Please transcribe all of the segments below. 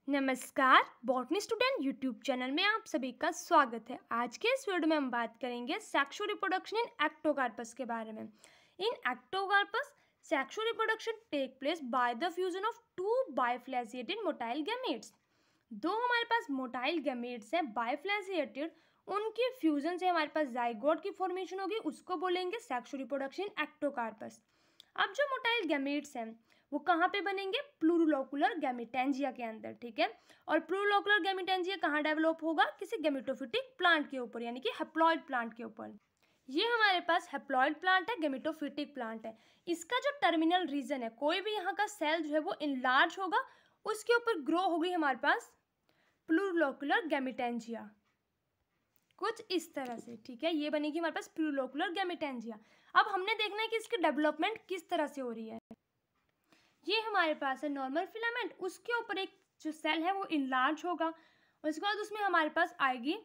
नमस्कार, botany student YouTube channel में आप सभी का स्वागत है। आज के इस वीडियो में हम बात करेंगे सेक्सुअल रिप्रोडक्शन इन एक्टोकार्पस के बारे में। In Ectocarpus sexual reproduction take place by the fusion of two biflagellated motile gametes. दो हमारे पास मोटाइल गैमेट्स हैं बाइफ्लैजिएटेड, उनके फ्यूजन से हमारे पास जाइगोट की फॉर्मेशन होगी, उसको बोलेंगे सेक्सुअल रिप्रोडक्शन इन एक्टोकार्पस। अब जो मोटाइल गैमेट्स हैं वो कहाँ पे बनेंगे? प्लूरोलोकुलर गैमेटेंजिया के अंदर, ठीक है। और प्लूरोलोकुलर गैमेटेंजिया कहाँ डेवलप होगा? किसी गैमेटोफिटिक प्लांट के ऊपर, यानी कि हैप्लॉइड प्लांट के ऊपर। ये हमारे पास हैप्लॉइड प्लांट है, गैमेटोफिटिक प्लांट है। इसका जो टर्मिनल रीजन है, कोई भी यहाँ का सेल जो है वो इनलार्ज होगा, उसके ऊपर ग्रो होगी हमारे पास प्लूरोलोकुलर गैमेटेंजिया, कुछ इस तरह से, ठीक है। ये बनेगी हमारे पास प्लूरोलोकुलर गैमेटेंजिया। अब हमने देखना है कि इसकी डेवलपमेंट किस तरह से हो रही है। ये हमारे पास है नॉर्मल फिलामेंट, उसके ऊपर एक जो सेल है वो इनलार्ज होगा, उसके बाद उसमें हमारे पास आएगी,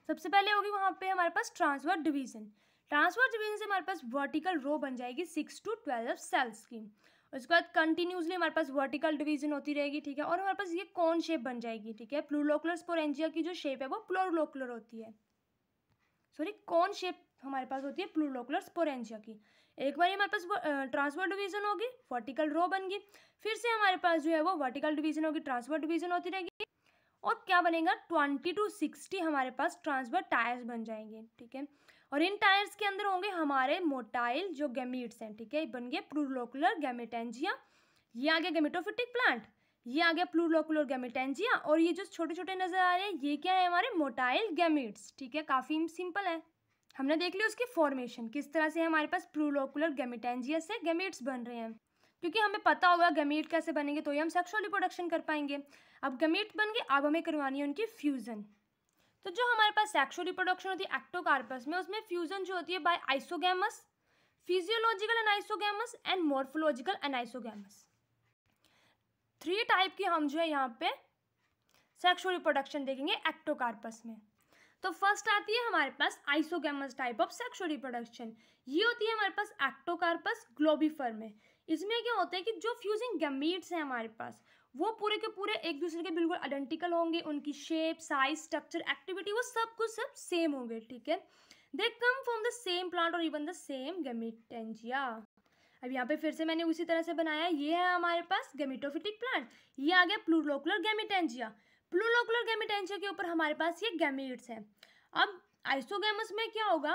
सबसे पहले होगी वहाँ पे हमारे पास ट्रांसवर्स डिवीजन। ट्रांसवर्स डिवीजन से हमारे पास वर्टिकल रो बन जाएगी 6 to 12 सेल्स की। उसके बाद कंटिन्यूसली हमारे पास वर्टिकल डिवीजन होती रहेगी, ठीक है। और हमारे पास ये कौन शेप बन जाएगी, ठीक है। प्लूरोलोकुलर स्पोरेंजिया की जो शेप है वो प्लूरोलोकुलर होती है, सॉरी कौन शेप हमारे पास होती है? प्लूरोलोकुलर स्पोरेंजिया की। एक बार हमारे पास ट्रांसफर डिवीजन होगी, वर्टिकल रो बन गई, फिर से हमारे पास जो है वो वर्टिकल डिवीजन होगी, ट्रांसफर डिवीजन होती रहेगी, और क्या बनेगा? 20 to 60 हमारे पास ट्रांसफर टायर्स बन जाएंगे, ठीक है। और इन टायर्स के अंदर होंगे हमारे मोटाइल जो गैमीट्स हैं, ठीक है। बन गए प्लूरोलोकुलर गैमेटेंजिया, ये आ गया गैमेटोफिटिक प्लांट, ये आ गया प्लूरोलोकुलर गैमेटेंजिया, और ये जो छोटे छोटे नजर आ रहे हैं ये क्या है? हमारे मोटाइल गैमीट्स, ठीक है। काफी सिंपल है, हमने देख लिया उसकी फॉर्मेशन किस तरह से हमारे पास प्लूरोलोकुलर गैमेटेंजिया से गैमेट्स बन रहे हैं, क्योंकि हमें पता होगा गैमेट कैसे बनेंगे तो ही हम सेक्सुअल रिप्रोडक्शन कर पाएंगे। अब गैमेट बन गए, अब हमें करवानी है उनकी फ्यूजन। तो जो हमारे पास सेक्सुअल रिप्रोडक्शन होती है एक्टोकार्पस में, उसमें फ्यूजन जो होती है by isogamous, physiological anisogamous and morphological anisogamous. 3 type की हम जो है यहाँ पे सेक्सुअल रिप्रोडक्शन देखेंगे एक्टोकार्पस में। तो फर्स्ट आती है हमारे पास isogamous type of sexual reproduction. ये होती है हमारे पास एक्टोकार्पस ग्लोबिफर में। इसमें क्या होता है कि जो फ्यूजिंग गैमीट्स हैं हमारे पास वो पूरे के पूरे एक दूसरे के बिल्कुल आइडेंटिकल होंगे, उनकी शेप, साइज, स्ट्रक्चर, एक्टिविटी वो सब कुछ सब सेम होंगे, ठीक है। They come from the same plant और इवन द सेम गैमेटेंजिया। अब यहाँ पे फिर से मैंने उसी तरह से बनाया, ये है हमारे पास गैमेटोफिटिक प्लांट, ये आ गया प्लूरोलोकुलर गैमेटेंजिया। प्लूरोलोकुलर गैमेटेंजिया के ऊपर हमारे पास ये गैमेट्स हैं। अब आइसोगैमस में क्या होगा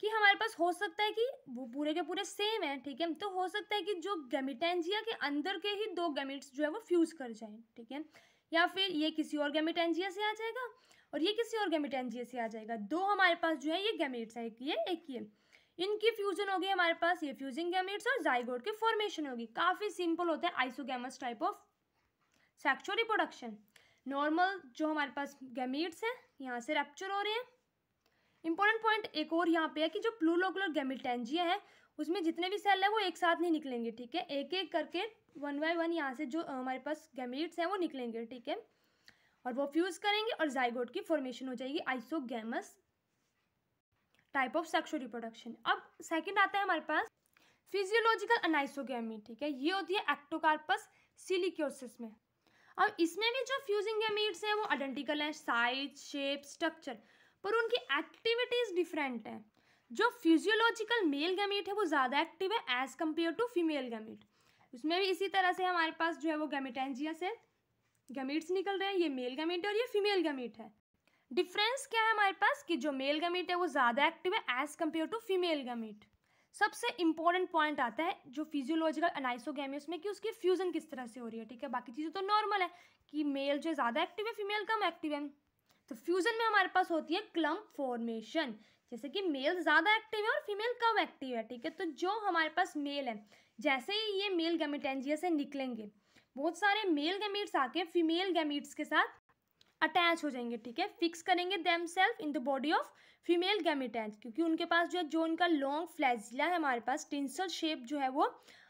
कि हमारे पास हो सकता है कि वो पूरे के पूरे सेम है, ठीक है। तो हो सकता है कि जो गैमेटेंजिया के अंदर के ही दो गैमेट्स जो है वो फ्यूज कर जाएं, ठीक है। या फिर ये किसी और गैमेटेंजिया से आ जाएगा और ये किसी और गैमेटेंजिया से आ जाएगा। दो हमारे पास जो है ये गैमेट्स है, एक ये इनकी फ्यूजन होगी हमारे पास, ये फ्यूजिंग गैमेट्स और जाइगोट की फॉर्मेशन होगी। काफी सिंपल होता है isogamous type of sexual reproduction. Normal जो हमारे पास गैमेट्स हैं यहाँ से रैप्चर हो रहे हैं। इंपॉर्टेंट पॉइंट एक और यहाँ पे है कि जो प्लूरोलोकुलर गैमेटेंजिया है उसमें जितने भी सेल है वो एक साथ नहीं निकलेंगे, ठीक है। एक एक करके 1 by 1 यहाँ से जो हमारे पास गैमेट्स हैं वो निकलेंगे, ठीक है। और वो फ्यूज करेंगे और जाइगोट की फॉर्मेशन हो जाएगी isogamous type of sexual reproduction. अब सेकंड आता है हमारे पास फिजियोलॉजिकल अनाइसोगैमी, ठीक है। ये होती है एक्टोकार्पस सिलिक्योसिस में। अब इसमें भी जो फ्यूजिंग गैमीट्स हैं वो आइडेंटिकल है, साइज, शेप, स्ट्रक्चर, पर उनकी एक्टिविटीज डिफरेंट है। जो फिजियोलॉजिकल मेल गैमीट है वो ज़्यादा एक्टिव है as compare to female gamete. उसमें भी इसी तरह से हमारे पास जो है वो गैमेटेंजिया से गैमीट्स निकल रहे हैं, ये मेल गैमीट है और ये फीमेल गैमीट है। डिफरेंस क्या है हमारे पास कि जो मेल गैमीट है वो ज़्यादा एक्टिव है as compare to female gamete. सबसे इंपॉर्टेंट पॉइंट आता है जो फिजियोलॉजिकल अनाइसोगैमी उसमें कि उसकी फ्यूजन किस तरह से हो रही है, ठीक है। बाकी चीज़ें तो नॉर्मल है कि मेल जो ज़्यादा एक्टिव है, फीमेल कम एक्टिव है। तो फ्यूजन में हमारे पास होती है क्लम्प फॉर्मेशन, जैसे कि मेल ज़्यादा एक्टिव है और फीमेल कम एक्टिव है, ठीक है। तो जो हमारे पास मेल है, जैसे ही ये मेल गैमेटेंजिया से निकलेंगे बहुत सारे मेल गैमीट्स आके फीमेल गैमीट्स के साथ अटैच हो जाएंगे, ठीक है। फिक्स करेंगे themselves in the body of female gametange, क्योंकि उनके पास जो उनका लॉन्ग फ्लैजिला है हमारे पास, टिंसल शेप जो है वो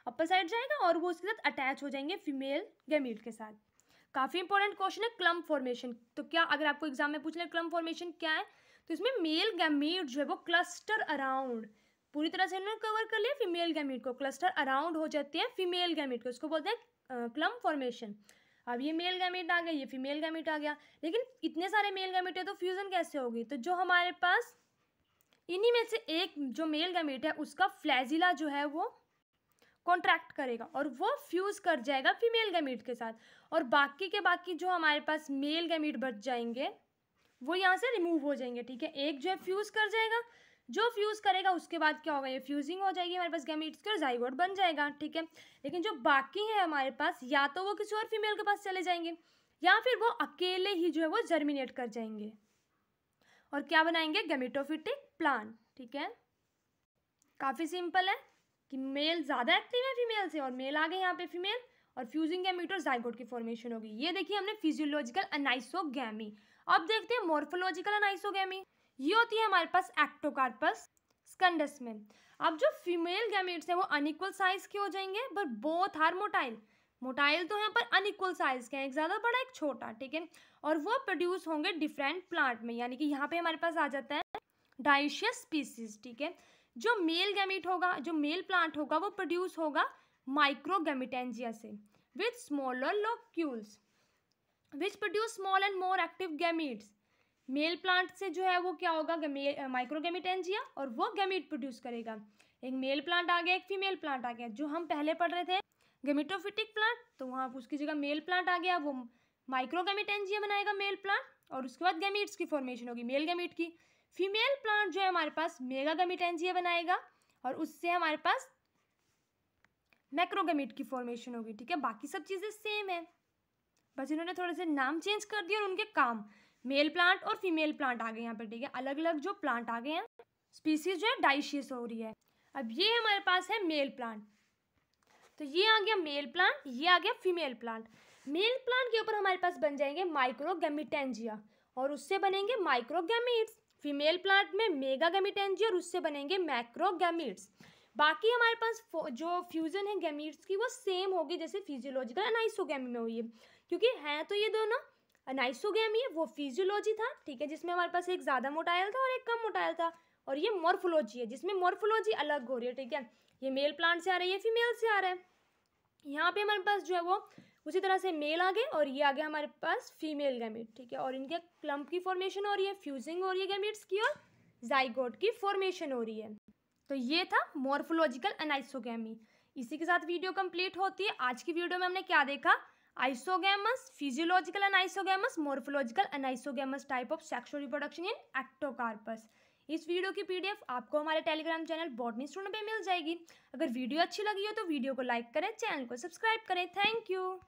अपर साइड जाएगा और वो उसके साथ अटैच हो जाएंगे फीमेल गैमीट के साथ। काफ़ी इंपॉर्टेंट क्वेश्चन है क्लम्प फॉर्मेशन। तो क्या अगर आपको एग्जाम में पूछ ले क्लम्प फॉर्मेशन क्या है, तो इसमें मेल गैमीट जो है वो क्लस्टर अराउंड, पूरी तरह से उन्होंने कवर कर लिया फीमेल गैमीट को, क्लस्टर अराउंड हो जाती है फीमेल गैमीट को, उसको बोलते हैं क्लम्प फॉर्मेशन। अब ये मेल गैमेट आ गया, ये फीमेल गैमेट आ गया, लेकिन इतने सारे मेल गैमेट है तो फ्यूज़न कैसे होगी? तो जो हमारे पास इन्हीं में से एक जो मेल गैमेट है उसका फ्लैजिला जो है वो कॉन्ट्रैक्ट करेगा और वो फ्यूज़ कर जाएगा फीमेल गैमेट के साथ, और बाकी के बाकी जो हमारे पास मेल गैमेट बच जाएंगे वो यहाँ से रिमूव हो जाएंगे, ठीक है। एक जो है फ्यूज़ कर जाएगा, जो फ्यूज़ करेगा उसके बाद क्या होगा, ये फ्यूजिंग हो जाएगी हमारे पास गैमेट्स की और जाइगोट बन जाएगा, ठीक है। लेकिन जो बाकी है हमारे पास, या तो वो किसी और फीमेल के पास चले जाएंगे या फिर वो अकेले ही जो है वो जर्मिनेट कर जाएंगे और क्या बनाएंगे, गैमेटोफिटिक प्लांट, ठीक है। काफ़ी सिंपल है कि मेल ज़्यादा एक्टिव है फीमेल से और मेल आ गए यहाँ पे फीमेल, और फ्यूजिंग गैमेट और जाइगोट की फॉर्मेशन होगी। ये देखिए हमने फिजियोलॉजिकल अनाइसोगैमी। अब देखते हैं मॉर्फोलॉजिकल अनाइसोगैमी। ये होती है हमारे पास एक्टोकार्पस स्कंडस में। अब जो फीमेल गैमेट्स हैं वो अनइक्वल साइज के हो जाएंगे, but both are motile. Motile तो हैं पर अनइक्वल साइज के हैं, एक ज़्यादा बड़ा एक छोटा, ठीक है। और वो प्रोड्यूस होंगे डिफरेंट प्लांट में, यानी कि यहाँ पे हमारे पास आ जाता है डाइशियस स्पीसीज, ठीक है। जो मेल गैमेट होगा, जो मेल प्लांट होगा वो प्रोड्यूस होगा माइक्रोगैमेटेंजिया से with smaller locules which produce small and more active gametes. Male plant से जो है वो क्या होगा, माइक्रोगैमेटेंजिया, और वो गैमेट प्रोड्यूस करेगा। एक मेल प्लांट आ गया, एक फीमेल प्लांट आ गया। जो हम पहले पढ़ रहे थे गैमेटोफिटिक प्लांट, तो वहाँ उसकी जगह मेल प्लांट आ गया, वो माइक्रोगैमेटेंजिया बनाएगा मेल प्लांट, और उसके बाद गैमेट्स की फॉर्मेशन होगी मेल गैमेट की। फीमेल प्लांट जो है हमारे पास मेगागैमेटेंजिया बनाएगा और उससे हमारे पास मैक्रोगैमेट की फॉर्मेशन होगी, ठीक है। बाकी सब चीज़ें सेम है, बस इन्होंने थोड़े से नाम चेंज कर दिए और उनके काम, मेल प्लांट और फीमेल प्लांट आ गए यहाँ पे, ठीक है। अलग अलग जो प्लांट आ गए हैं, स्पीसीज जो है डाइशियस हो रही है। अब ये हमारे पास है मेल प्लांट, तो ये आ गया मेल प्लांट, ये आ गया फीमेल प्लांट। मेल प्लांट के ऊपर हमारे पास बन जाएंगे माइक्रोगैमेटेंजिया और उससे बनेंगे माइक्रोगैमेट्स। फीमेल प्लांट में मेगागैमेटेंजिया और उससे बनेंगे मैक्रोगैमेट्स। बाकी हमारे पास जो फ्यूजन है गैमेट्स की वो सेम होगी जैसे फिजियोलॉजिकल अनाइसोगैमी में हुई है, क्योंकि हैं तो ये दोनों। अनाइसोगैमी है वो फिजियोलॉजी था, ठीक है, जिसमें हमारे पास एक ज़्यादा मोटाइल था और एक कम मोटाइल था, और ये मॉर्फोलॉजी है जिसमें मॉर्फोलॉजी अलग हो रही है, ठीक है। ये मेल प्लांट से आ रहा है, ये फीमेल से आ रहा है। यहाँ पे हमारे पास जो है वो उसी तरह से मेल आ गए और ये आ गया हमारे पास फीमेल गैमेट, ठीक है। और इनके क्लम्प की फॉर्मेशन हो रही है, फ्यूजिंग हो रही है गैमेट्स की और जाइगोट की फॉर्मेशन हो रही है। तो ये था मॉर्फोलॉजिकल अनाइसोगैमी। इसी के साथ वीडियो कंप्लीट होती है। आज की वीडियो में हमने क्या देखा, isogamous, physiological anisogamous, morphological anisogamous type of sexual reproduction in Ectocarpus. इस वीडियो की पीडीएफ आपको हमारे टेलीग्राम चैनल बॉटनी स्टूडेंट पे मिल जाएगी। अगर वीडियो अच्छी लगी हो तो वीडियो को लाइक करें, चैनल को सब्सक्राइब करें। Thank you.